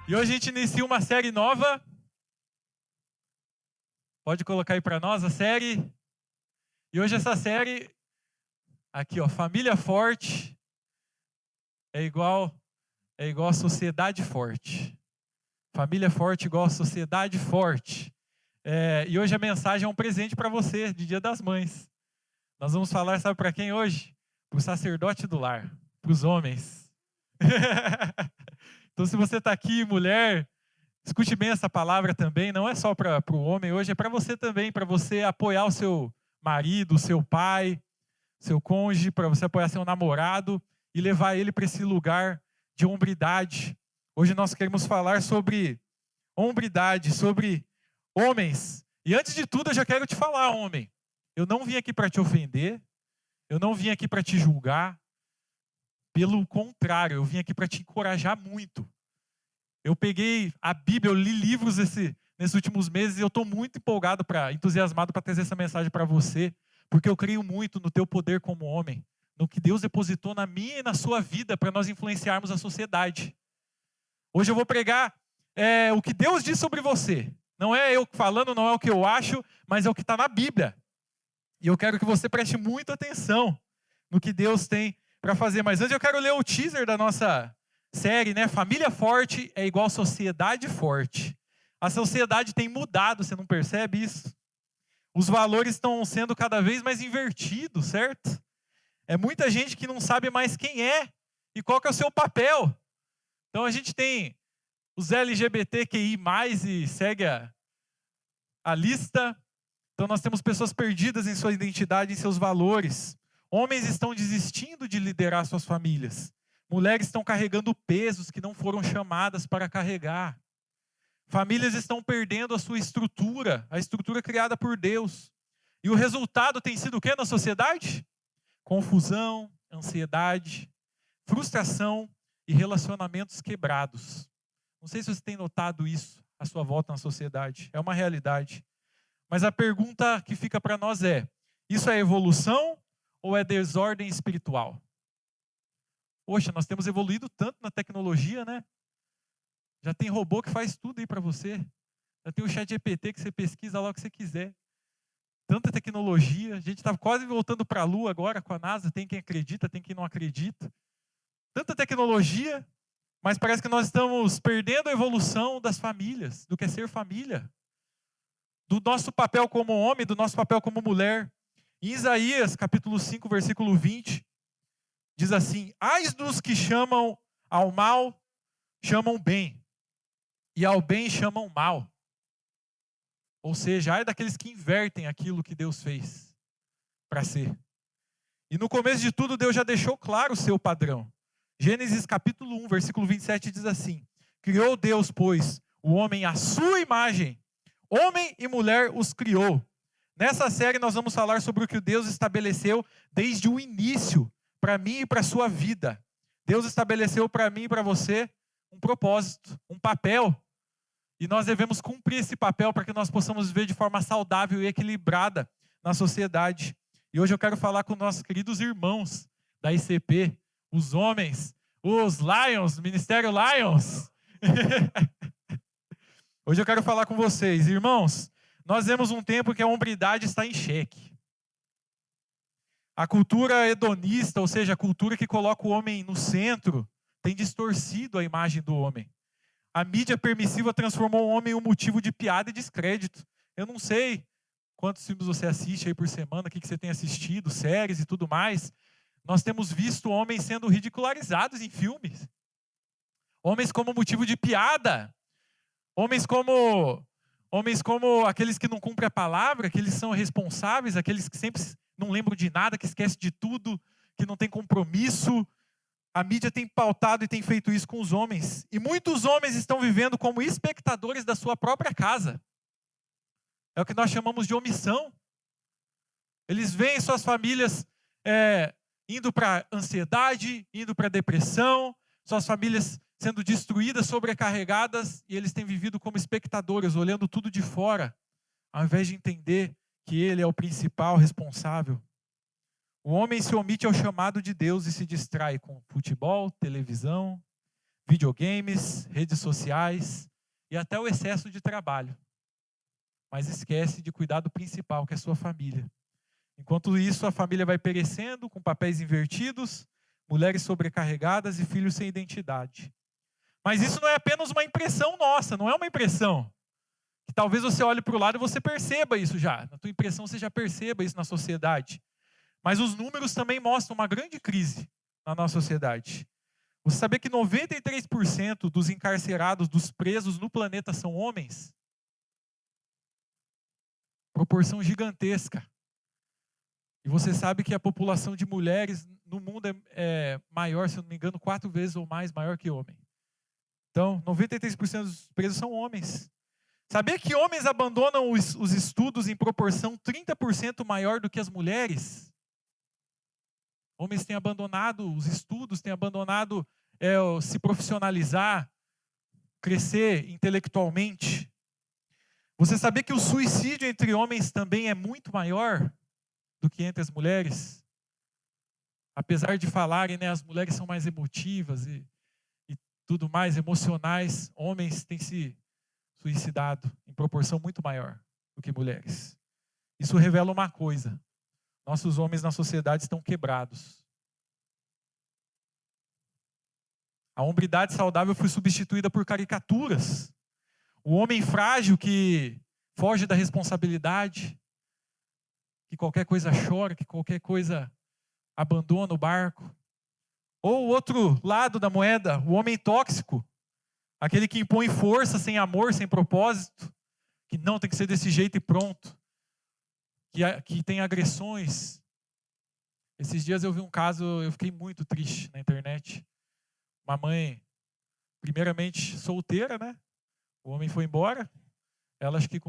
E hoje a gente inicia uma série nova. Pode colocar aí para nós a série. E hoje essa série, aqui ó, Família Forte é igual a sociedade forte. Família forte igual a sociedade forte. E hoje a mensagem é um presente para você, de Dia das Mães. Nós vamos falar, sabe para quem hoje? Para o sacerdote do lar, para os homens. Então se você está aqui, mulher, escute bem essa palavra também, não é só para o homem hoje, é para você também, para você apoiar o seu marido, o seu pai, seu cônjuge, para você apoiar seu namorado e levar ele para esse lugar de hombridade. Hoje nós queremos falar sobre hombridade, sobre homens. E antes de tudo, eu já quero te falar, homem, eu não vim aqui para te ofender, eu não vim aqui para te julgar, pelo contrário, eu vim aqui para te encorajar muito. Eu peguei a Bíblia, eu li livros nesses últimos meses e eu estou muito empolgado, entusiasmado para trazer essa mensagem para você, porque eu creio muito no teu poder como homem, no que Deus depositou na minha e na sua vida para nós influenciarmos a sociedade. Hoje eu vou pregar o que Deus diz sobre você. Não é eu falando, não é o que eu acho, mas é o que está na Bíblia. E eu quero que você preste muita atenção no que Deus tem para fazer. Mas antes eu quero ler o teaser da nossa série, né? Família forte é igual sociedade forte. A sociedade tem mudado, você não percebe isso? Os valores estão sendo cada vez mais invertidos, certo? É muita gente que não sabe mais quem é e qual que é o seu papel. Então a gente tem os LGBTQI+, e segue a lista. Então nós temos pessoas perdidas em sua identidade, em seus valores. Homens estão desistindo de liderar suas famílias. Mulheres estão carregando pesos que não foram chamadas para carregar. Famílias estão perdendo a sua estrutura, a estrutura criada por Deus. E o resultado tem sido o que na sociedade? Confusão, ansiedade, frustração e relacionamentos quebrados. Não sei se você tem notado isso à sua volta na sociedade. É uma realidade. Mas a pergunta que fica para nós é: isso é evolução ou é desordem espiritual? Poxa, nós temos evoluído tanto na tecnologia, né? Já tem robô que faz tudo aí para você. Já tem o ChatGPT que você pesquisa lá o que você quiser. Tanta tecnologia. A gente está quase voltando para a Lua agora com a NASA. Tem quem acredita, tem quem não acredita. Tanta tecnologia, mas parece que nós estamos perdendo a evolução das famílias, do que é ser família. Do nosso papel como homem, do nosso papel como mulher. Em Isaías, capítulo 5, versículo 20, diz assim: ai dos que chamam ao mal, chamam bem, e ao bem chamam mal. Ou seja, ai daqueles que invertem aquilo que Deus fez para ser. E no começo de tudo, Deus já deixou claro o seu padrão. Gênesis capítulo 1, versículo 27 diz assim: criou Deus, pois, o homem à sua imagem, homem e mulher os criou. Nessa série nós vamos falar sobre o que Deus estabeleceu desde o início, para mim e para a sua vida. Deus estabeleceu para mim e para você um propósito, um papel. E nós devemos cumprir esse papel para que nós possamos viver de forma saudável e equilibrada na sociedade. E hoje eu quero falar com nossos queridos irmãos da ICP, os homens, os Lions, Ministério Lions. Hoje eu quero falar com vocês, irmãos. Nós vemos um tempo que a hombridade está em xeque. A cultura hedonista, ou seja, a cultura que coloca o homem no centro, tem distorcido a imagem do homem. A mídia permissiva transformou o homem em um motivo de piada e descrédito. Eu não sei quantos filmes você assiste aí por semana, o que você tem assistido, séries e tudo mais. Nós temos visto homens sendo ridicularizados em filmes. Homens como motivo de piada. Homens como aqueles que não cumprem a palavra, que eles são responsáveis, aqueles que sempre não lembram de nada, que esquecem de tudo, que não tem compromisso. A mídia tem pautado e tem feito isso com os homens. E muitos homens estão vivendo como espectadores da sua própria casa. É o que nós chamamos de omissão. Eles veem suas famílias indo para ansiedade, indo para depressão, suas famílias sendo destruídas, sobrecarregadas, e eles têm vivido como espectadores, olhando tudo de fora, ao invés de entender que ele é o principal responsável. O homem se omite ao chamado de Deus e se distrai com futebol, televisão, videogames, redes sociais e até o excesso de trabalho. Mas esquece de cuidar do principal, que é a sua família. Enquanto isso, a família vai perecendo com papéis invertidos, mulheres sobrecarregadas e filhos sem identidade. Mas isso não é apenas uma impressão nossa, não é uma impressão. Que talvez você olhe para o lado e você perceba isso já. Na tua impressão você já perceba isso na sociedade. Mas os números também mostram uma grande crise na nossa sociedade. Você sabia que 93% dos encarcerados, dos presos no planeta são homens? Proporção gigantesca. E você sabe que a população de mulheres no mundo é maior, se eu não me engano, 4 vezes ou mais maior que homem. Então, 93% dos presos são homens. Sabia que homens abandonam os estudos em proporção 30% maior do que as mulheres? Homens têm abandonado os estudos, têm abandonado se profissionalizar, crescer intelectualmente. Você sabia que o suicídio entre homens também é muito maior do que entre as mulheres? Apesar de falarem, né, as mulheres são mais emotivas e tudo mais, emocionais, homens têm se suicidado em proporção muito maior do que mulheres. Isso revela uma coisa: nossos homens na sociedade estão quebrados. A hombridade saudável foi substituída por caricaturas. O homem frágil que foge da responsabilidade, que qualquer coisa chora, que qualquer coisa abandona o barco. Ou o outro lado da moeda, o homem tóxico, aquele que impõe força sem amor, sem propósito, que não tem que ser desse jeito e pronto, que tem agressões. Esses dias eu vi um caso, eu fiquei muito triste na internet. Uma mãe, primeiramente solteira, né? O homem foi embora. Ela, acho que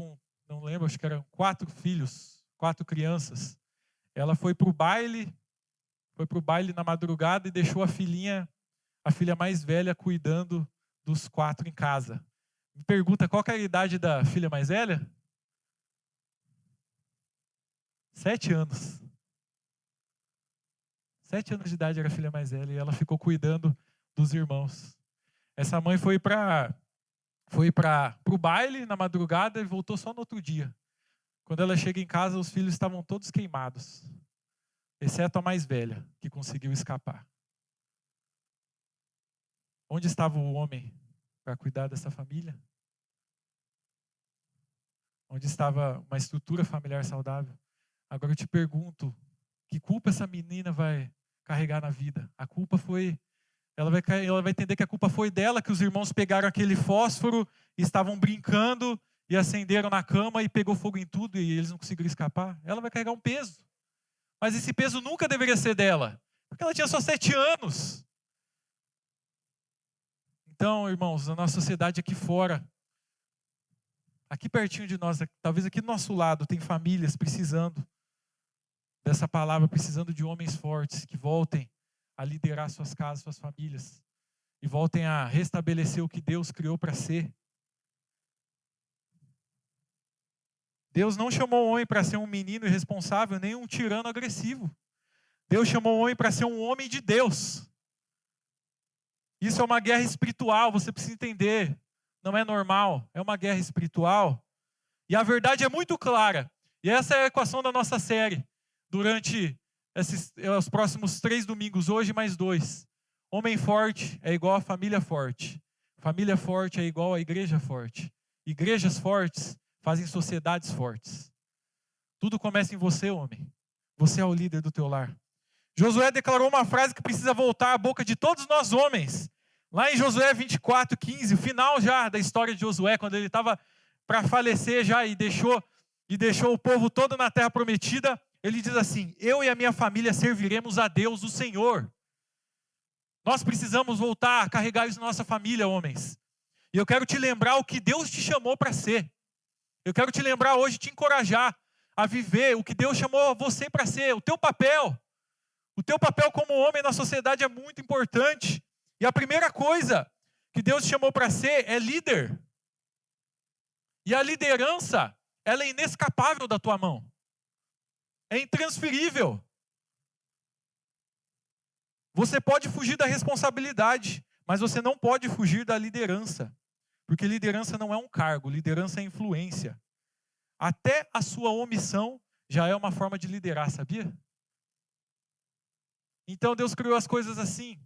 não lembro, acho que eram 4 filhos, 4 crianças. Ela foi pro baile na madrugada e deixou a filha mais velha, cuidando dos 4 em casa. Me pergunta, qual que é a idade da filha mais velha? 7 anos. 7 anos de idade era a filha mais velha e ela ficou cuidando dos irmãos. Essa mãe foi pro baile na madrugada e voltou só no outro dia. Quando ela chega em casa, os filhos estavam todos queimados, exceto a mais velha, que conseguiu escapar. Onde estava o homem para cuidar dessa família? Onde estava uma estrutura familiar saudável? Agora eu te pergunto, que culpa essa menina vai carregar na vida? A culpa foi... Ela vai entender que a culpa foi dela, que os irmãos pegaram aquele fósforo, estavam brincando e acenderam na cama e pegou fogo em tudo e eles não conseguiram escapar. Ela vai carregar um peso. Mas esse peso nunca deveria ser dela, porque ela tinha só 7 anos. Então, irmãos, na nossa sociedade aqui fora, aqui pertinho de nós, talvez aqui do nosso lado, tem famílias precisando dessa palavra, precisando de homens fortes que voltem a liderar suas casas, suas famílias, e voltem a restabelecer o que Deus criou para ser. Deus não chamou o homem para ser um menino irresponsável, nem um tirano agressivo. Deus chamou o homem para ser um homem de Deus. Isso é uma guerra espiritual, você precisa entender. Não é normal, é uma guerra espiritual. E a verdade é muito clara. E essa é a equação da nossa série. Durante os próximos 3 domingos, hoje mais 2. Homem forte é igual a família forte. Família forte é igual a igreja forte. Igrejas fortes fazem sociedades fortes. Tudo começa em você, homem. Você é o líder do teu lar. Josué declarou uma frase que precisa voltar à boca de todos nós homens. Lá em Josué 24:15, o final já da história de Josué, quando ele estava para falecer já e deixou o povo todo na terra prometida, ele diz assim: eu e a minha família serviremos a Deus, o Senhor. Nós precisamos voltar a carregar isso na nossa família, homens. E eu quero te lembrar o que Deus te chamou para ser. Eu quero te lembrar hoje, te encorajar a viver o que Deus chamou você para ser, o teu papel. O teu papel como homem na sociedade é muito importante. E a primeira coisa que Deus te chamou para ser é líder. E a liderança, ela é inescapável da tua mão. É intransferível. Você pode fugir da responsabilidade, Mas você não pode fugir da liderança, porque liderança não é um cargo, liderança é influência. Até a sua omissão já é uma forma de liderar, sabia? Então Deus criou as coisas assim.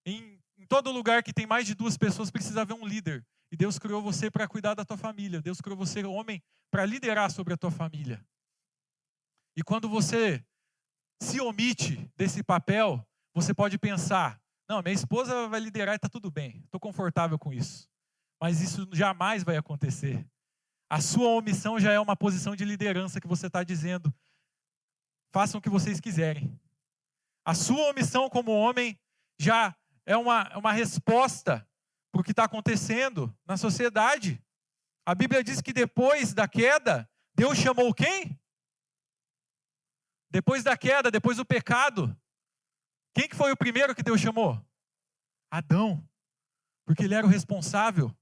Em todo lugar que tem mais de 2 pessoas precisa haver um líder. E Deus criou você para cuidar da tua família. Deus criou você, homem, para liderar sobre a tua família. E quando você se omite desse papel, você pode pensar, não, minha esposa vai liderar e está tudo bem, estou confortável com isso. Mas isso jamais vai acontecer. A sua omissão já é uma posição de liderança que você está dizendo, façam o que vocês quiserem. A sua omissão como homem já é uma resposta para o que está acontecendo na sociedade. A Bíblia diz que depois da queda, Deus chamou quem? Depois da queda, depois do pecado, quem que foi o primeiro que Deus chamou? Adão, porque ele era o responsável.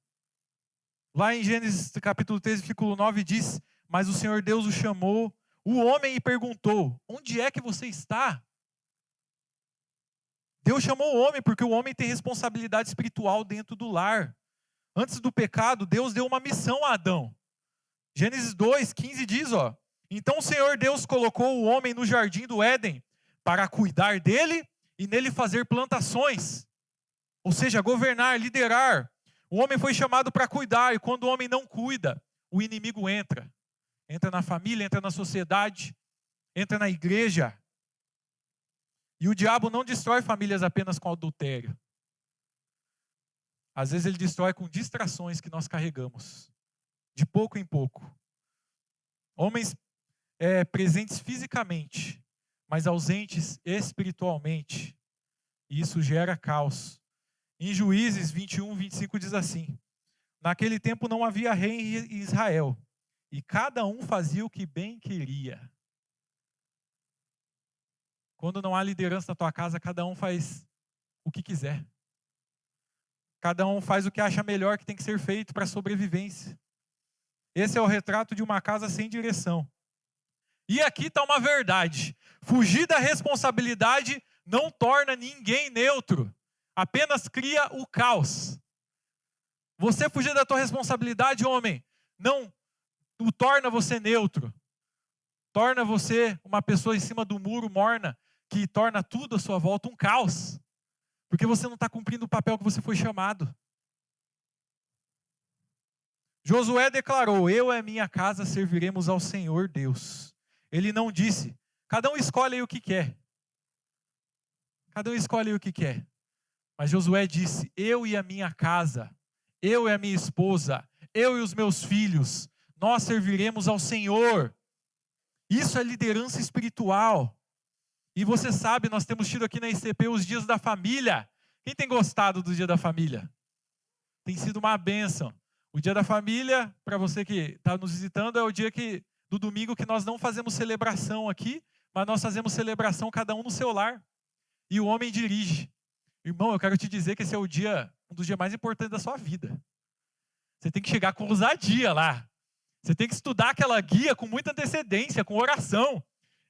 Lá em Gênesis capítulo 13, versículo 9 diz, mas o Senhor Deus o chamou, o homem, e perguntou, onde é que você está? Deus chamou o homem porque o homem tem responsabilidade espiritual dentro do lar. Antes do pecado, Deus deu uma missão a Adão. Gênesis 2, 15 diz, então o Senhor Deus colocou o homem no jardim do Éden para cuidar dele e nele fazer plantações. Ou seja, governar, liderar. O homem foi chamado para cuidar e quando o homem não cuida, o inimigo entra. Entra na família, entra na sociedade, entra na igreja. E o diabo não destrói famílias apenas com adultério. Às vezes ele destrói com distrações que nós carregamos, de pouco em pouco. Homens presentes fisicamente, mas ausentes espiritualmente. E isso gera caos. Em Juízes 21, 25 diz assim, naquele tempo não havia rei em Israel, e cada um fazia o que bem queria. Quando não há liderança na tua casa, cada um faz o que quiser. Cada um faz o que acha melhor que tem que ser feito para a sobrevivência. Esse é o retrato de uma casa sem direção. E aqui está uma verdade. Fugir da responsabilidade não torna ninguém neutro. Apenas cria o caos. Você fugir da tua responsabilidade, homem, não o torna você neutro. Torna você uma pessoa em cima do muro morna, que torna tudo à sua volta um caos. Porque você não está cumprindo o papel que você foi chamado. Josué declarou, eu e a minha casa serviremos ao Senhor Deus. Ele não disse, cada um escolhe aí o que quer. Cada um escolhe aí o que quer. Mas Josué disse, eu e a minha casa, eu e a minha esposa, eu e os meus filhos, nós serviremos ao Senhor. Isso é liderança espiritual. E você sabe, nós temos tido aqui na ICP os dias da família. Quem tem gostado do dia da família? Tem sido uma bênção. O dia da família, para você que está nos visitando, é o dia do domingo que nós não fazemos celebração aqui, mas nós fazemos celebração cada um no seu lar. E o homem dirige. Irmão, eu quero te dizer que esse é um dos dias mais importantes da sua vida. Você tem que chegar com ousadia lá. Você tem que estudar aquela guia com muita antecedência, com oração.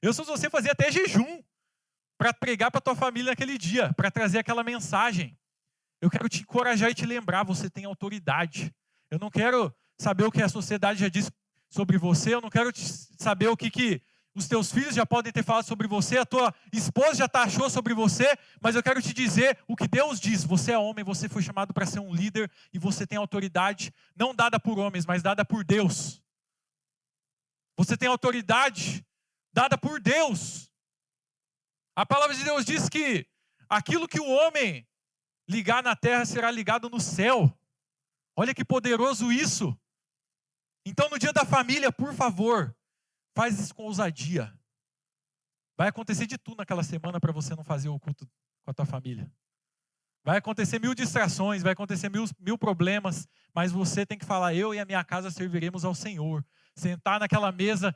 Eu, se você, fazia até jejum para pregar para a tua família naquele dia, para trazer aquela mensagem. Eu quero te encorajar e te lembrar, você tem autoridade. Eu não quero saber o que a sociedade já disse sobre você, eu não quero saber o que os teus filhos já podem ter falado sobre você, a tua esposa já achou sobre você, mas eu quero te dizer o que Deus diz. Você é homem, você foi chamado para ser um líder e você tem autoridade, não dada por homens, mas dada por Deus. Você tem autoridade dada por Deus. A palavra de Deus diz que aquilo que o homem ligar na terra será ligado no céu. Olha que poderoso isso. Então no dia da família, por favor, faz isso com ousadia. Vai acontecer de tudo naquela semana para você não fazer o culto com a tua família. Vai acontecer 1000 distrações, vai acontecer mil problemas, mas você tem que falar, eu e a minha casa serviremos ao Senhor. Sentar naquela mesa,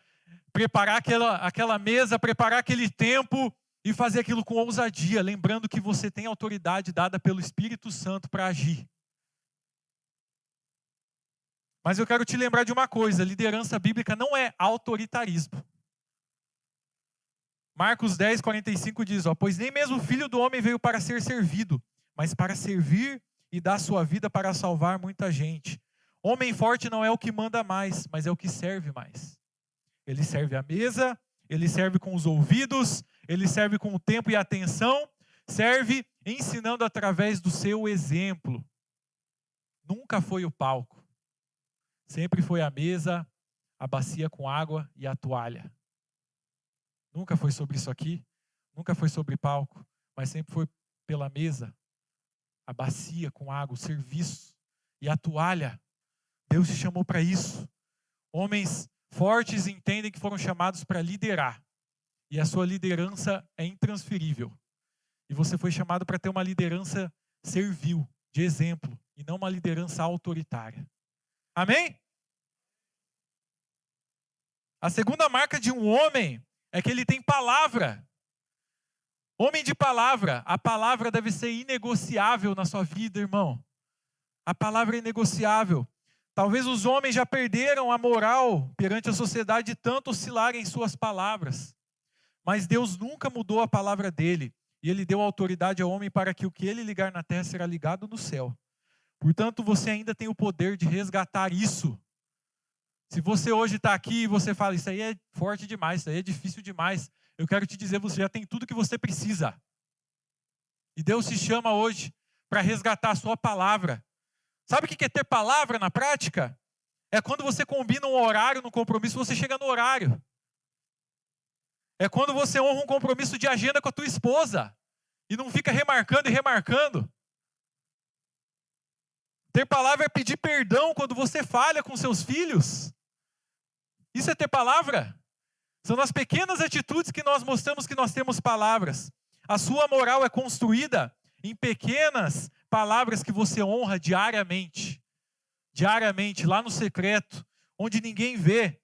preparar aquela mesa, preparar aquele tempo e fazer aquilo com ousadia, lembrando que você tem autoridade dada pelo Espírito Santo para agir. Mas eu quero te lembrar de uma coisa, liderança bíblica não é autoritarismo. Marcos 10, 45 diz, pois nem mesmo o Filho do Homem veio para ser servido, mas para servir e dar sua vida para salvar muita gente. Homem forte não é o que manda mais, mas é o que serve mais. Ele serve à mesa, ele serve com os ouvidos, ele serve com o tempo e a atenção, serve ensinando através do seu exemplo. Nunca foi o palco. Sempre foi a mesa, a bacia com água e a toalha. Nunca foi sobre isso aqui, nunca foi sobre palco, mas sempre foi pela mesa, a bacia com água, o serviço e a toalha. Deus te chamou para isso. Homens fortes entendem que foram chamados para liderar. E a sua liderança é intransferível. E você foi chamado para ter uma liderança servil, de exemplo, e não uma liderança autoritária. Amém? A segunda marca de um homem é que ele tem palavra. Homem de palavra. A palavra deve ser inegociável na sua vida, irmão. A palavra é inegociável. Talvez os homens já perderam a moral perante a sociedade de tanto oscilarem em suas palavras. Mas Deus nunca mudou a palavra dele. E ele deu autoridade ao homem para que o que ele ligar na terra será ligado no céu. Portanto, você ainda tem o poder de resgatar isso. Se você hoje está aqui e você fala, isso aí é forte demais, isso aí é difícil demais. Eu quero te dizer, você já tem tudo que você precisa. E Deus te chama hoje para resgatar a sua palavra. Sabe o que é ter palavra na prática? É quando você combina um horário no compromisso, você chega no horário. É quando você honra um compromisso de agenda com a tua esposa. E não fica remarcando e remarcando. Ter palavra é pedir perdão quando você falha com seus filhos. Isso é ter palavra? São nas pequenas atitudes que nós mostramos que nós temos palavras. A sua moral é construída em pequenas palavras que você honra diariamente. Diariamente, lá no secreto, onde ninguém vê.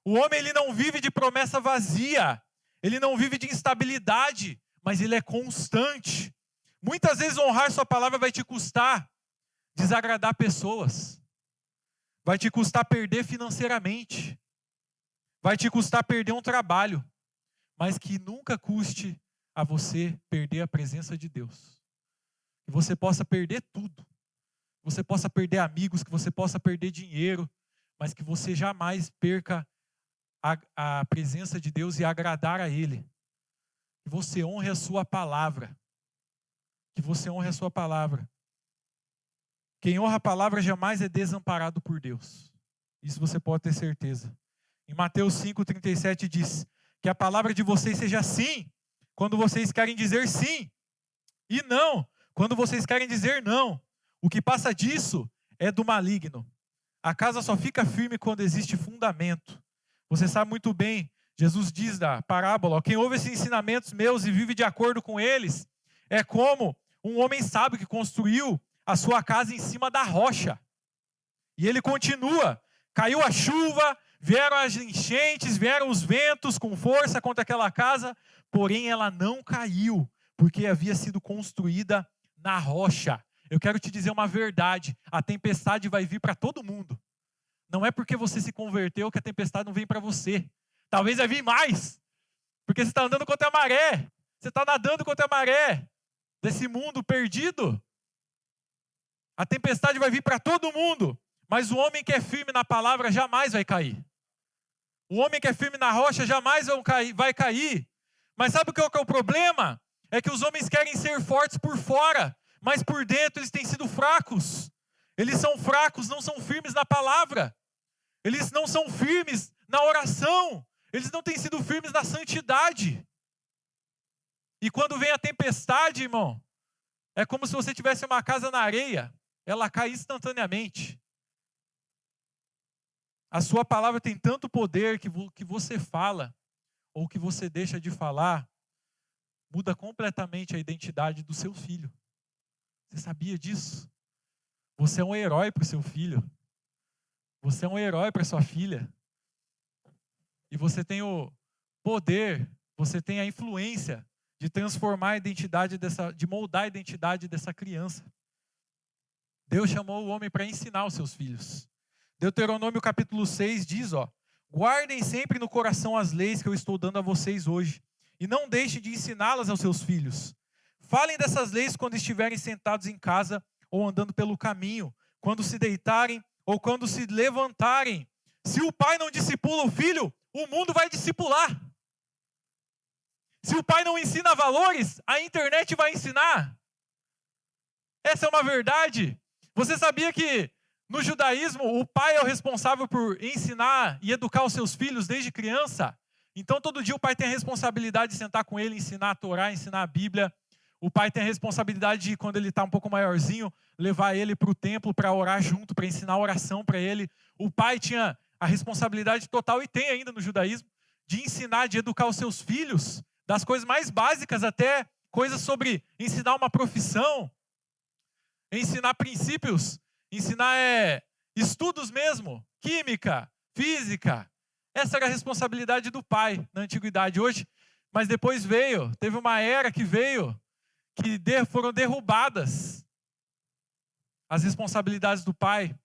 O homem, ele não vive de promessa vazia. Ele não vive de instabilidade, mas ele é constante. Muitas vezes honrar sua palavra vai te custar desagradar pessoas. Vai te custar perder financeiramente. Vai te custar perder um trabalho. Mas que nunca custe a você perder a presença de Deus. Que você possa perder tudo. Que você possa perder amigos, que você possa perder dinheiro, mas que você jamais perca a presença de Deus e agradar a Ele. Que você honre a sua palavra. Que você honre a sua palavra. Quem honra a palavra jamais é desamparado por Deus. Isso você pode ter certeza. Em Mateus 5,37 diz que a palavra de vocês seja sim, quando vocês querem dizer sim, e não, quando vocês querem dizer não. O que passa disso é do maligno. A casa só fica firme quando existe fundamento. Você sabe muito bem, Jesus diz da parábola, quem ouve esses ensinamentos meus e vive de acordo com eles, é como um homem sábio que construiu a sua casa em cima da rocha. E ele continua, caiu a chuva, vieram as enchentes, vieram os ventos com força contra aquela casa, porém ela não caiu, porque havia sido construída na rocha. Eu quero te dizer uma verdade, a tempestade vai vir para todo mundo. Não é porque você se converteu que a tempestade não vem para você. Talvez vai vir mais, porque você está andando contra a maré, você está nadando contra a maré desse mundo perdido. A tempestade vai vir para todo mundo, mas o homem que é firme na palavra jamais vai cair. O homem que é firme na rocha jamais vai cair. Mas sabe o que é o problema? É que os homens querem ser fortes por fora, mas por dentro eles têm sido fracos. Eles são fracos, não são firmes na palavra. Eles não são firmes na oração. Eles não têm sido firmes na santidade. E quando vem a tempestade, irmão, é como se você tivesse uma casa na areia. Ela cai instantaneamente. A sua palavra tem tanto poder que você fala, ou que você deixa de falar, muda completamente a identidade do seu filho. Você sabia disso? Você é um herói para o seu filho. Você é um herói para sua filha. E você tem o poder, você tem a influência de transformar a identidade de moldar a identidade dessa criança. Deus chamou o homem para ensinar os seus filhos. Deuteronômio capítulo 6 diz, guardem sempre no coração as leis que eu estou dando a vocês hoje, e não deixem de ensiná-las aos seus filhos. Falem dessas leis quando estiverem sentados em casa ou andando pelo caminho, quando se deitarem ou quando se levantarem. Se o pai não discipula o filho, o mundo vai discipular. Se o pai não ensina valores, a internet vai ensinar. Essa é uma verdade. Você sabia que no judaísmo o pai é o responsável por ensinar e educar os seus filhos desde criança? Então todo dia o pai tem a responsabilidade de sentar com ele, ensinar a Torá, ensinar a Bíblia. O pai tem a responsabilidade de, quando ele está um pouco maiorzinho, levar ele para o templo para orar junto, para ensinar a oração para ele. O pai tinha a responsabilidade total, e tem ainda no judaísmo, de ensinar, de educar os seus filhos, das coisas mais básicas até coisas sobre ensinar uma profissão, ensinar princípios, ensinar estudos mesmo, química, física. Essa era a responsabilidade do pai na antiguidade. Hoje, mas depois teve uma era que veio, que foram derrubadas as responsabilidades do pai.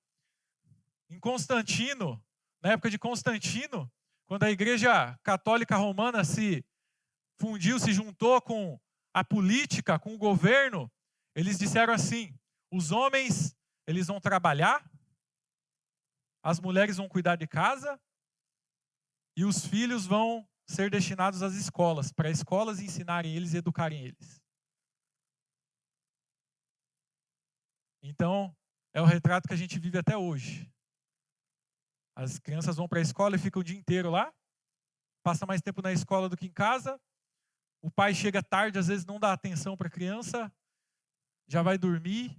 Em Constantino, na época de Constantino, quando a Igreja Católica Romana se fundiu, se juntou com a política, com o governo, eles disseram assim: os homens, eles vão trabalhar, as mulheres vão cuidar de casa e os filhos vão ser destinados às escolas, para escolas ensinarem eles e educarem eles. Então, é o retrato que a gente vive até hoje. As crianças vão para a escola e ficam o dia inteiro lá, passa mais tempo na escola do que em casa. O pai chega tarde, às vezes não dá atenção para a criança, já vai dormir.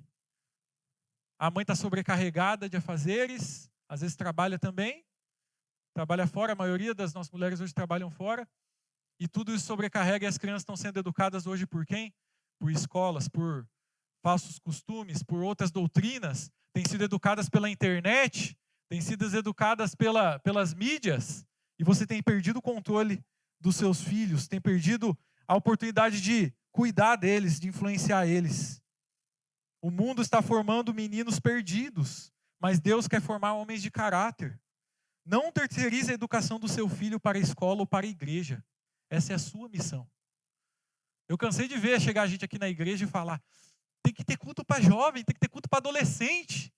A mãe está sobrecarregada de afazeres, às vezes trabalha também, trabalha fora, a maioria das nossas mulheres hoje trabalham fora, e tudo isso sobrecarrega, e as crianças estão sendo educadas hoje por quem? Por escolas, por falsos costumes, por outras doutrinas, têm sido educadas pela internet, têm sido educadas pelas mídias, e você tem perdido o controle dos seus filhos, tem perdido a oportunidade de cuidar deles, de influenciar eles. O mundo está formando meninos perdidos, mas Deus quer formar homens de caráter. Não terceirize a educação do seu filho para a escola ou para a igreja. Essa é a sua missão. Eu cansei de ver chegar gente aqui na igreja e falar: tem que ter culto para jovem, tem que ter culto para adolescente.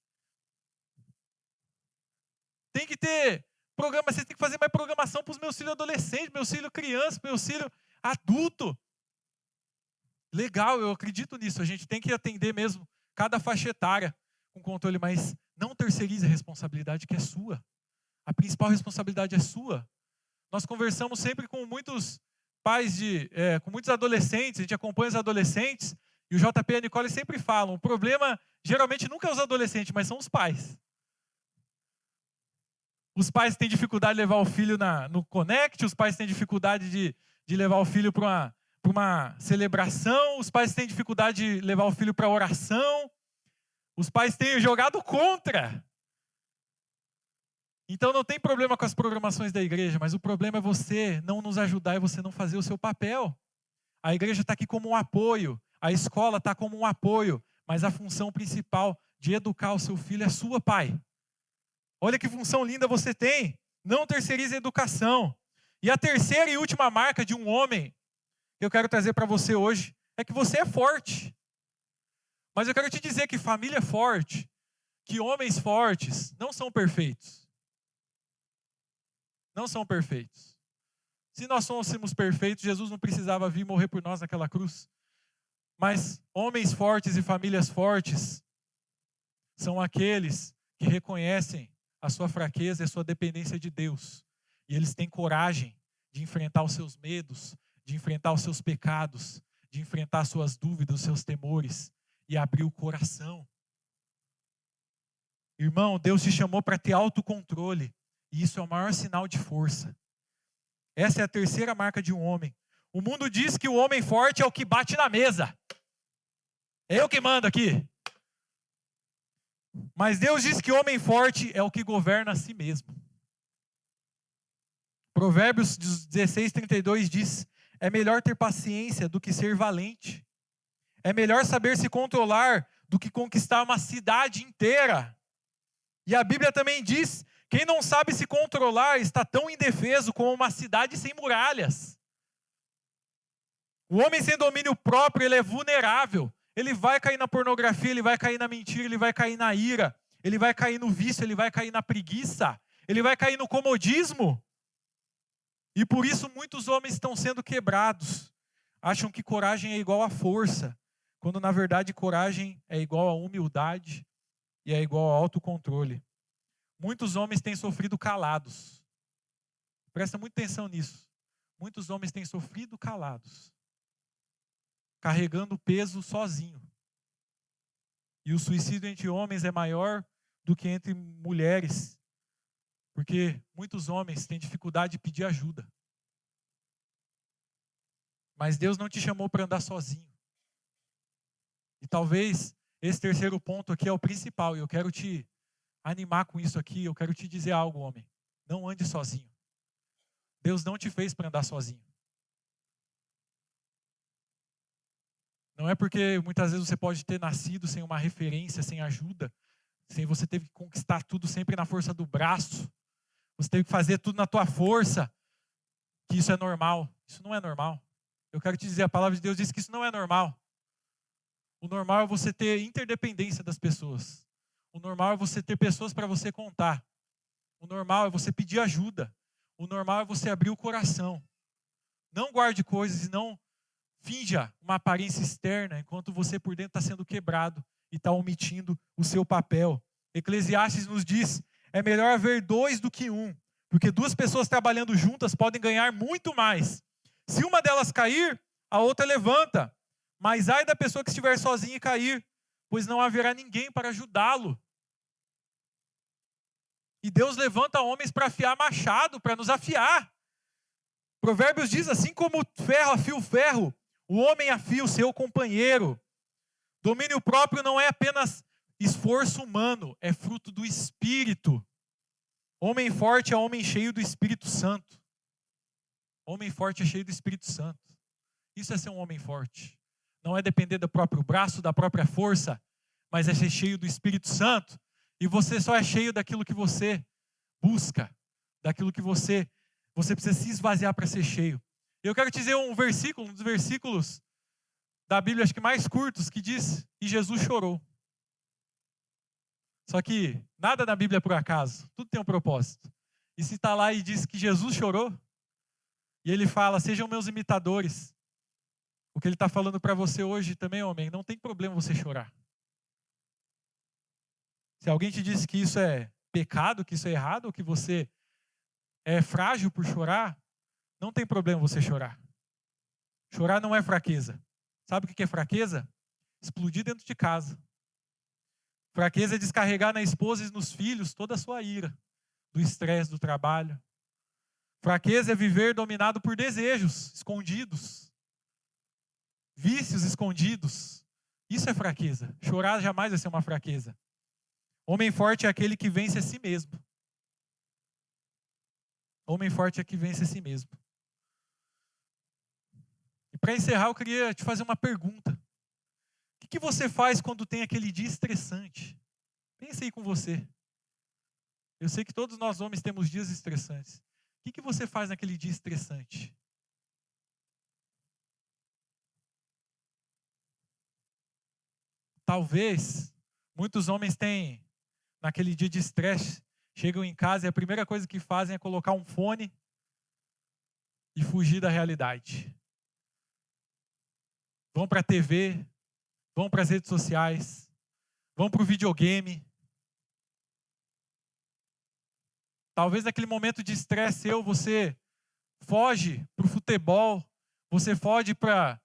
Tem que ter programa, vocês têm que fazer mais programação para os meus filhos adolescentes, meus filhos crianças, meus filhos adultos. Legal, eu acredito nisso. A gente tem que atender mesmo cada faixa etária com controle, mas não terceirize a responsabilidade que é sua. A principal responsabilidade é sua. Nós conversamos sempre com muitos pais com muitos adolescentes, a gente acompanha os adolescentes, e o JP e a Nicole sempre falam: o problema geralmente nunca é os adolescentes, mas são os pais. Os pais têm dificuldade de levar o filho no Connect, os pais têm dificuldade de levar o filho para uma celebração, os pais têm dificuldade de levar o filho para oração, os pais têm jogado contra. Então não tem problema com as programações da igreja, mas o problema é você não nos ajudar e você não fazer o seu papel. A igreja está aqui como um apoio, a escola está como um apoio, mas a função principal de educar o seu filho é sua, pai. Olha que função linda você tem. Não terceirize a educação. E a terceira e última marca de um homem que eu quero trazer para você hoje é que você é forte. Mas eu quero te dizer que família forte, que homens fortes não são perfeitos. Não são perfeitos. Se nós fôssemos perfeitos, Jesus não precisava vir morrer por nós naquela cruz. Mas homens fortes e famílias fortes são aqueles que reconhecem a sua fraqueza e a sua dependência de Deus. E eles têm coragem de enfrentar os seus medos, de enfrentar os seus pecados, de enfrentar as suas dúvidas, os seus temores e abrir o coração. Irmão, Deus te chamou para ter autocontrole. E isso é o maior sinal de força. Essa é a terceira marca de um homem. O mundo diz que o homem forte é o que bate na mesa. É eu que mando aqui. Mas Deus diz que o homem forte é o que governa a si mesmo. Provérbios 16:32 diz: é melhor ter paciência do que ser valente. É melhor saber se controlar do que conquistar uma cidade inteira. E a Bíblia também diz: quem não sabe se controlar está tão indefeso como uma cidade sem muralhas. O homem sem domínio próprio, ele é vulnerável. Ele vai cair na pornografia, ele vai cair na mentira, ele vai cair na ira, ele vai cair no vício, ele vai cair na preguiça, ele vai cair no comodismo. E por isso muitos homens estão sendo quebrados. Acham que coragem é igual a força, quando na verdade coragem é igual a humildade e é igual a autocontrole. Muitos homens têm sofrido calados. Presta muita atenção nisso. Muitos homens têm sofrido calados, carregando o peso sozinho. E o suicídio entre homens é maior do que entre mulheres, porque muitos homens têm dificuldade de pedir ajuda. Mas Deus não te chamou para andar sozinho. E talvez esse terceiro ponto aqui é o principal, e eu quero te animar com isso aqui, eu quero te dizer algo, homem. Não ande sozinho. Deus não te fez para andar sozinho. Não é porque muitas vezes você pode ter nascido sem uma referência, sem ajuda, sem você teve que conquistar tudo sempre na força do braço, você teve que fazer tudo na tua força, que isso é normal. Isso não é normal. Eu quero te dizer, a palavra de Deus diz que isso não é normal. O normal é você ter interdependência das pessoas. O normal é você ter pessoas para você contar. O normal é você pedir ajuda. O normal é você abrir o coração. Não guarde coisas e não finja uma aparência externa, enquanto você por dentro está sendo quebrado e está omitindo o seu papel. Eclesiastes nos diz, é melhor haver dois do que um, porque duas pessoas trabalhando juntas podem ganhar muito mais. Se uma delas cair, a outra levanta. Mas ai da pessoa que estiver sozinha e cair, pois não haverá ninguém para ajudá-lo. E Deus levanta homens para afiar machado, para nos afiar. Provérbios diz, assim como ferro afia o ferro, o homem afia o seu companheiro. Domínio próprio não é apenas esforço humano, é fruto do Espírito. Homem forte é homem cheio do Espírito Santo. Homem forte é cheio do Espírito Santo. Isso é ser um homem forte. Não é depender do próprio braço, da própria força, mas é ser cheio do Espírito Santo. E você só é cheio daquilo que você busca, daquilo que você precisa se esvaziar para ser cheio. Eu quero te dizer um dos versículos da Bíblia, acho que mais curtos, que diz que Jesus chorou. Só que nada na Bíblia é por acaso, tudo tem um propósito. E se está lá e diz que Jesus chorou, e ele fala, sejam meus imitadores. O que ele está falando para você hoje também, homem, não tem problema você chorar. Se alguém te disse que isso é pecado, que isso é errado, ou que você é frágil por chorar, não tem problema você chorar. Chorar não é fraqueza. Sabe o que é fraqueza? Explodir dentro de casa. Fraqueza é descarregar na esposa e nos filhos toda a sua ira, do estresse do trabalho. Fraqueza é viver dominado por desejos escondidos, vícios escondidos. Isso é fraqueza. Chorar jamais vai ser uma fraqueza. Homem forte é aquele que vence a si mesmo. Homem forte é que vence a si mesmo. E para encerrar, eu queria te fazer uma pergunta. O que você faz quando tem aquele dia estressante? Pensa aí com você. Eu sei que todos nós homens temos dias estressantes. O que você faz naquele dia estressante? Talvez muitos homens têm, naquele dia de estresse, chegam em casa e a primeira coisa que fazem é colocar um fone e fugir da realidade. Vão para a TV, vão para as redes sociais, vão para o videogame. Talvez naquele momento de estresse você foge para o futebol, você foge para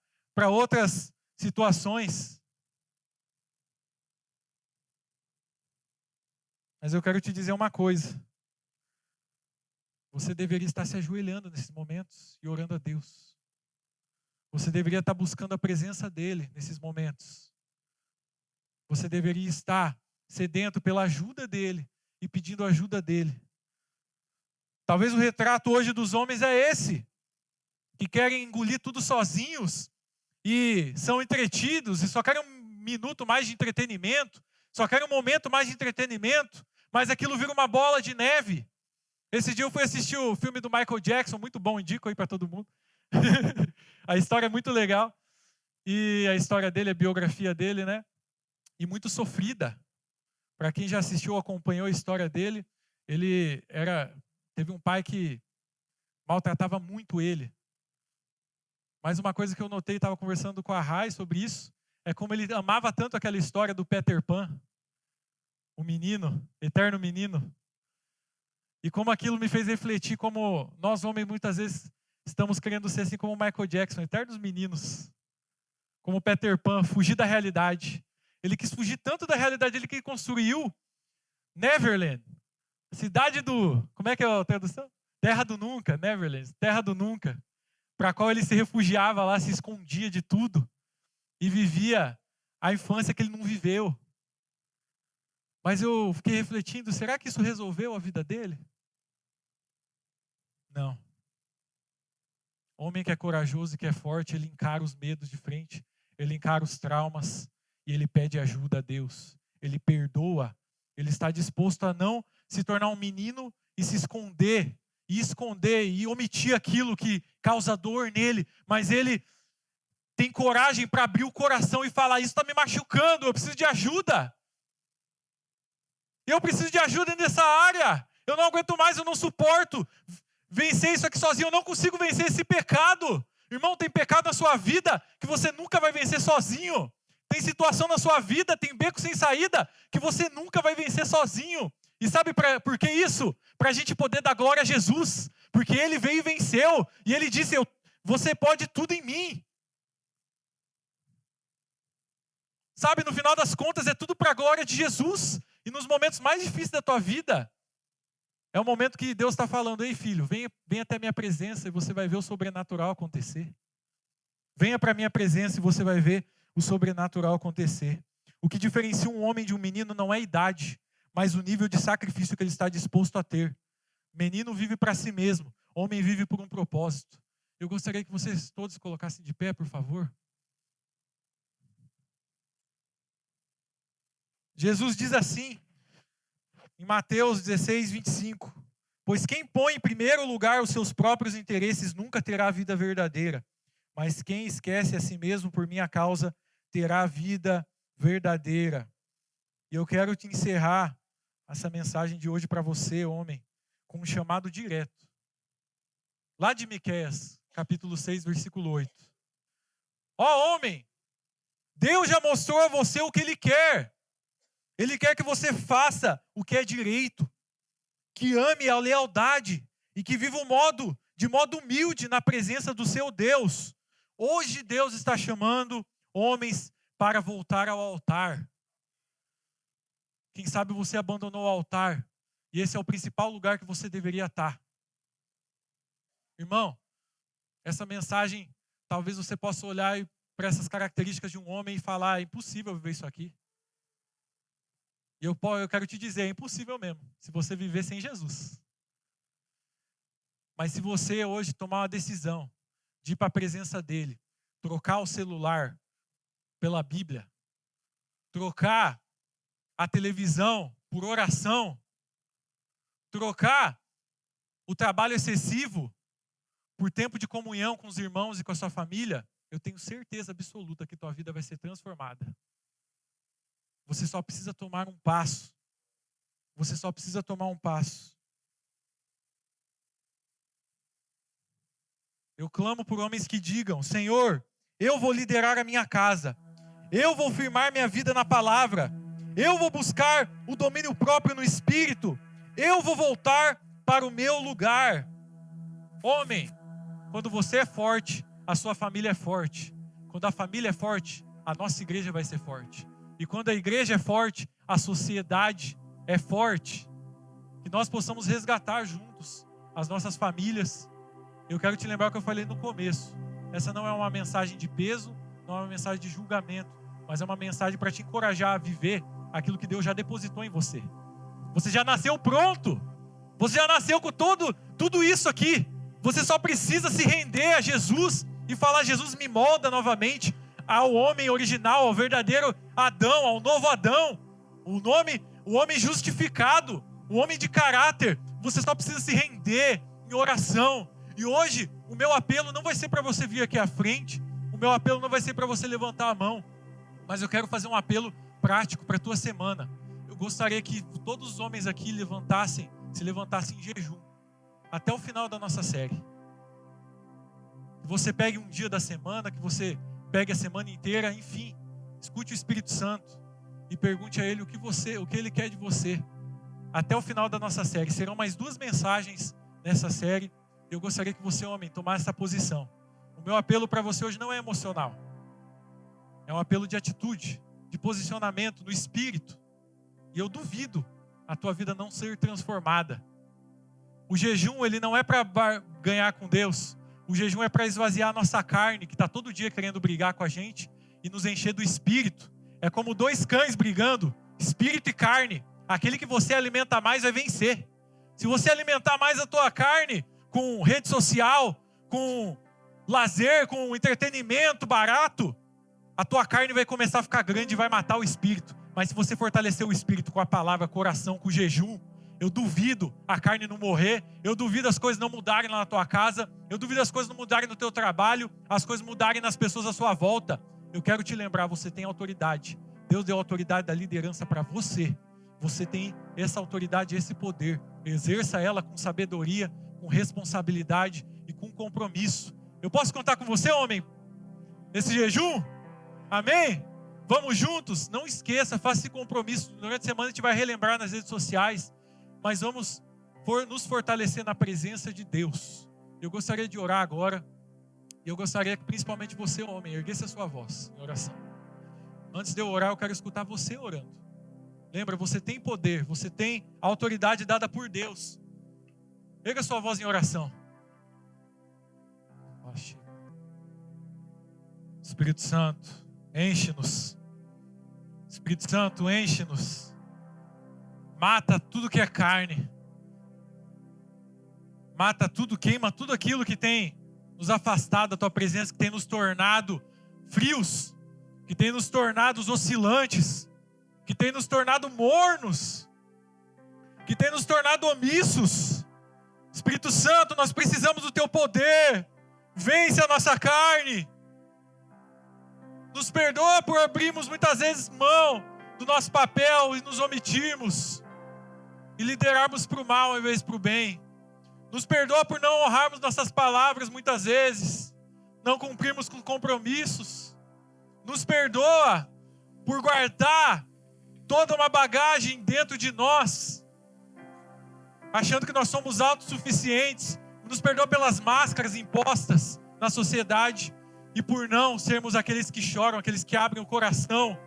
outras situações. Mas eu quero te dizer uma coisa. Você deveria estar se ajoelhando nesses momentos e orando a Deus. Você deveria estar buscando a presença dEle nesses momentos. Você deveria estar sedento pela ajuda dEle e pedindo a ajuda dEle. Talvez o retrato hoje dos homens é esse, que querem engolir tudo sozinhos e são entretidos e só querem um minuto mais de entretenimento, só querem um momento mais de entretenimento, mas aquilo vira uma bola de neve. Esse dia eu fui assistir o filme do Michael Jackson, muito bom, indico aí para todo mundo. A história é muito legal. E a história dele, a biografia dele, né? E muito sofrida. Para quem já assistiu ou acompanhou a história dele, teve um pai que maltratava muito ele. Mas uma coisa que eu notei, estava conversando com a Rai sobre isso, é como ele amava tanto aquela história do Peter Pan, o menino, eterno menino. E como aquilo me fez refletir como nós homens muitas vezes estamos querendo ser assim como o Michael Jackson, eternos meninos. Como Peter Pan, fugir da realidade. Ele quis fugir tanto da realidade dele que ele construiu Neverland. Cidade do... Como é que é a tradução? Terra do Nunca, Neverland. Terra do Nunca. Para a qual ele se refugiava lá, se escondia de tudo. E vivia a infância que ele não viveu. Mas eu fiquei refletindo, será que isso resolveu a vida dele? Não. Homem que é corajoso e que é forte, ele encara os medos de frente. Ele encara os traumas. E ele pede ajuda a Deus. Ele perdoa. Ele está disposto a não se tornar um menino e se esconder. E omitir aquilo que causa dor nele. Mas ele tem coragem para abrir o coração e falar, isso está me machucando, eu preciso de ajuda. Eu preciso de ajuda nessa área. Eu não aguento mais, eu não suporto vencer isso aqui sozinho. Eu não consigo vencer esse pecado. Irmão, tem pecado na sua vida que você nunca vai vencer sozinho. Tem situação na sua vida, tem beco sem saída, que você nunca vai vencer sozinho. E sabe por que isso? Para a gente poder dar glória a Jesus. Porque Ele veio e venceu. E Ele disse, você pode tudo em mim. Sabe, no final das contas, é tudo para a glória de Jesus. E nos momentos mais difíceis da tua vida, é o momento que Deus está falando, ei filho, venha até a minha presença e você vai ver o sobrenatural acontecer. Venha para a minha presença e você vai ver o sobrenatural acontecer. O que diferencia um homem de um menino não é a idade, mas o nível de sacrifício que ele está disposto a ter. Menino vive para si mesmo, homem vive por um propósito. Eu gostaria que vocês todos colocassem de pé, por favor. Jesus diz assim, em Mateus 16, 25, pois quem põe em primeiro lugar os seus próprios interesses nunca terá a vida verdadeira, mas quem esquece a si mesmo por minha causa terá a vida verdadeira. E eu quero te encerrar essa mensagem de hoje para você, homem, com um chamado direto. Lá de Miqueias, capítulo 6, versículo 8. Ó homem, Deus já mostrou a você o que Ele quer. Ele quer que você faça o que é direito, que ame a lealdade e que viva de modo humilde na presença do seu Deus. Hoje Deus está chamando homens para voltar ao altar. Quem sabe você abandonou o altar e esse é o principal lugar que você deveria estar. Irmão, essa mensagem, talvez você possa olhar para essas características de um homem e falar, é impossível viver isso aqui. E eu quero te dizer, é impossível mesmo, se você viver sem Jesus. Mas se você hoje tomar uma decisão de ir para a presença dEle, trocar o celular pela Bíblia, trocar a televisão por oração, trocar o trabalho excessivo por tempo de comunhão com os irmãos e com a sua família, eu tenho certeza absoluta que tua vida vai ser transformada. Você só precisa tomar um passo. Você só precisa tomar um passo. Eu clamo por homens que digam, Senhor, eu vou liderar a minha casa. Eu vou firmar minha vida na palavra. Eu vou buscar o domínio próprio no Espírito. Eu vou voltar para o meu lugar. Homem, quando você é forte, a sua família é forte. Quando a família é forte, a nossa igreja vai ser forte. E quando a igreja é forte, a sociedade é forte. Que nós possamos resgatar juntos as nossas famílias. Eu quero te lembrar o que eu falei no começo. Essa não é uma mensagem de peso, não é uma mensagem de julgamento, mas é uma mensagem para te encorajar a viver aquilo que Deus já depositou em você. Você já nasceu pronto. Você já nasceu com tudo isso aqui. Você só precisa se render a Jesus e falar, Jesus, me molda novamente ao homem original, ao verdadeiro Adão, ao novo Adão. O homem justificado, o homem de caráter. Você só precisa se render em oração. E hoje, O meu apelo não vai ser para você vir aqui à frente, o meu apelo não vai ser para você levantar a mão, mas eu quero fazer um apelo prático para a tua semana. Eu gostaria que todos os homens aqui se levantassem em jejum, até o final da nossa série. Que você pegue um dia da semana, que você pegue a semana inteira, enfim, escute o Espírito Santo e pergunte a Ele o que Ele quer de você. Até o final da nossa série, serão mais 2 mensagens nessa série. Eu gostaria que você, homem, tomasse essa posição. O meu apelo para você hoje não é emocional. É um apelo de atitude, de posicionamento no Espírito. E eu duvido a tua vida não ser transformada. O jejum, ele não é para ganhar com Deus. O jejum é para esvaziar a nossa carne, que está todo dia querendo brigar com a gente, e nos encher do Espírito. É como 2 cães brigando, Espírito e carne. Aquele que você alimenta mais vai vencer. Se você alimentar mais a tua carne com rede social, com lazer, com entretenimento barato, a tua carne vai começar a ficar grande e vai matar o Espírito. Mas se você fortalecer o Espírito com a palavra, coração, com o jejum, eu duvido a carne não morrer, eu duvido as coisas não mudarem lá na tua casa, eu duvido as coisas não mudarem no teu trabalho, as coisas mudarem nas pessoas à sua volta. Eu quero te lembrar, você tem autoridade. Deus deu a autoridade da liderança para você. Você tem essa autoridade, esse poder. Exerça ela com sabedoria, com responsabilidade e com compromisso. Eu posso contar com você, homem, nesse jejum? Amém? Vamos juntos? Não esqueça, faça esse compromisso. Durante a semana a gente vai relembrar nas redes sociais, mas vamos nos fortalecer na presença de Deus. Eu gostaria de orar agora, e eu gostaria que principalmente você, homem, erguesse a sua voz em oração. Antes de eu orar, eu quero escutar você orando. Lembra, você tem poder, você tem autoridade dada por Deus. Erga a sua voz em oração. Espírito Santo, enche-nos. Espírito Santo, enche-nos. Mata tudo que é carne. Mata tudo, queima tudo aquilo que tem nos afastado da tua presença, que tem nos tornado frios, que tem nos tornado oscilantes, que tem nos tornado mornos, que tem nos tornado omissos. Espírito Santo, nós precisamos do teu poder. Vence a nossa carne. Nos perdoa por abrirmos muitas vezes mão do nosso papel e nos omitirmos e liderarmos para o mal ao invés para o bem. Nos perdoa por não honrarmos nossas palavras muitas vezes, não cumprirmos com compromissos. Nos perdoa por guardar toda uma bagagem dentro de nós, achando que nós somos autossuficientes. Nos perdoa pelas máscaras impostas na sociedade e por não sermos aqueles que choram, aqueles que abrem o coração,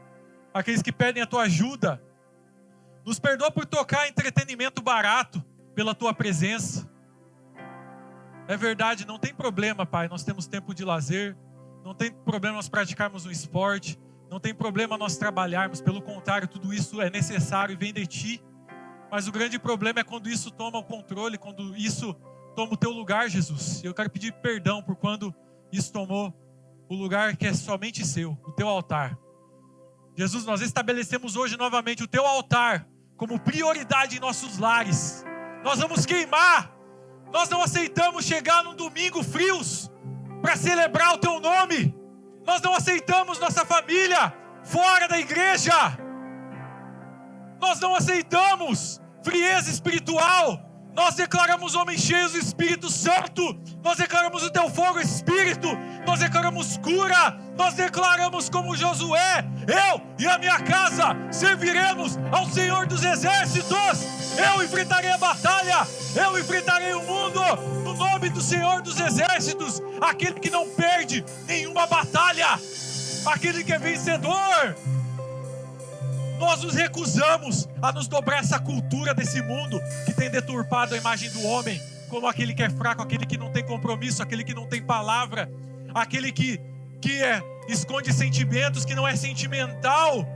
aqueles que pedem a tua ajuda. Nos perdoa por tocar entretenimento barato pela tua presença. É verdade, não tem problema, Pai, nós temos tempo de lazer, não tem problema nós praticarmos um esporte, não tem problema nós trabalharmos, pelo contrário, tudo isso é necessário e vem de Ti. Mas o grande problema é quando isso toma o controle, quando isso toma o Teu lugar, Jesus. Eu quero pedir perdão por quando isso tomou o lugar que é somente Seu, o Teu altar. Jesus, nós estabelecemos hoje novamente o Teu altar como prioridade em nossos lares. Nós vamos queimar. Nós não aceitamos chegar num domingo frios para celebrar o Teu nome. Nós não aceitamos nossa família fora da igreja. Nós não aceitamos frieza espiritual. Nós declaramos homens cheios do Espírito Santo. Nós declaramos o Teu fogo, Espírito. Nós declaramos cura. Nós declaramos como Josué: eu e a minha casa serviremos ao Senhor dos Exércitos. Eu enfrentarei a batalha. Eu enfrentarei o mundo no nome do Senhor dos Exércitos. Aquele que não perde nenhuma batalha. Aquele que é vencedor. Nós nos recusamos a nos dobrar essa cultura desse mundo que tem deturpado a imagem do homem como aquele que é fraco, aquele que não tem compromisso, aquele que não tem palavra, aquele que esconde sentimentos, que não é sentimental.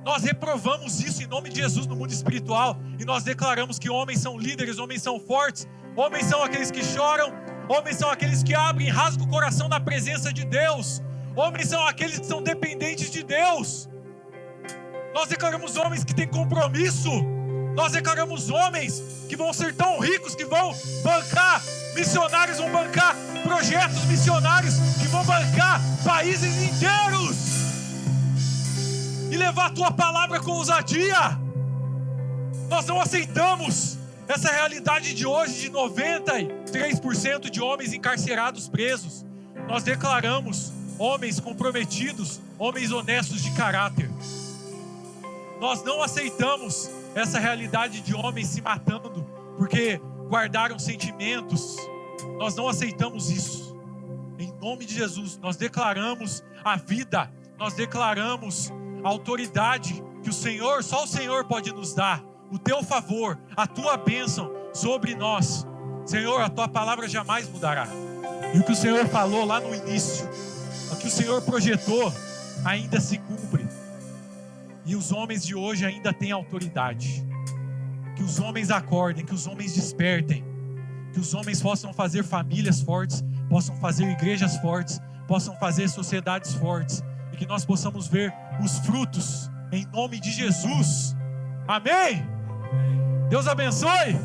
Nós reprovamos isso em nome de Jesus no mundo espiritual e nós declaramos que homens são líderes, homens são fortes, homens são aqueles que choram, homens são aqueles que abrem, rasgam o coração na presença de Deus, homens são aqueles que são dependentes de Deus. Nós declaramos homens que têm compromisso. Nós declaramos homens que vão ser tão ricos que vão bancar missionários, vão bancar projetos missionários que vão bancar países inteiros e levar a tua palavra com ousadia. Nós não aceitamos essa realidade de hoje de 93% de homens encarcerados, presos. Nós declaramos homens comprometidos, homens honestos de caráter. Nós não aceitamos essa realidade de homens se matando porque guardaram sentimentos. Nós não aceitamos isso. Em nome de Jesus, nós declaramos a vida, nós declaramos a autoridade que o Senhor, só o Senhor pode nos dar, o teu favor, a tua bênção sobre nós. Senhor, a tua palavra jamais mudará. E o que o Senhor falou lá no início, o que o Senhor projetou, ainda se cumpre. E os homens de hoje ainda têm autoridade. Que os homens acordem, que os homens despertem, que os homens possam fazer famílias fortes, possam fazer igrejas fortes, possam fazer sociedades fortes, e que nós possamos ver os frutos em nome de Jesus. Amém? Deus abençoe.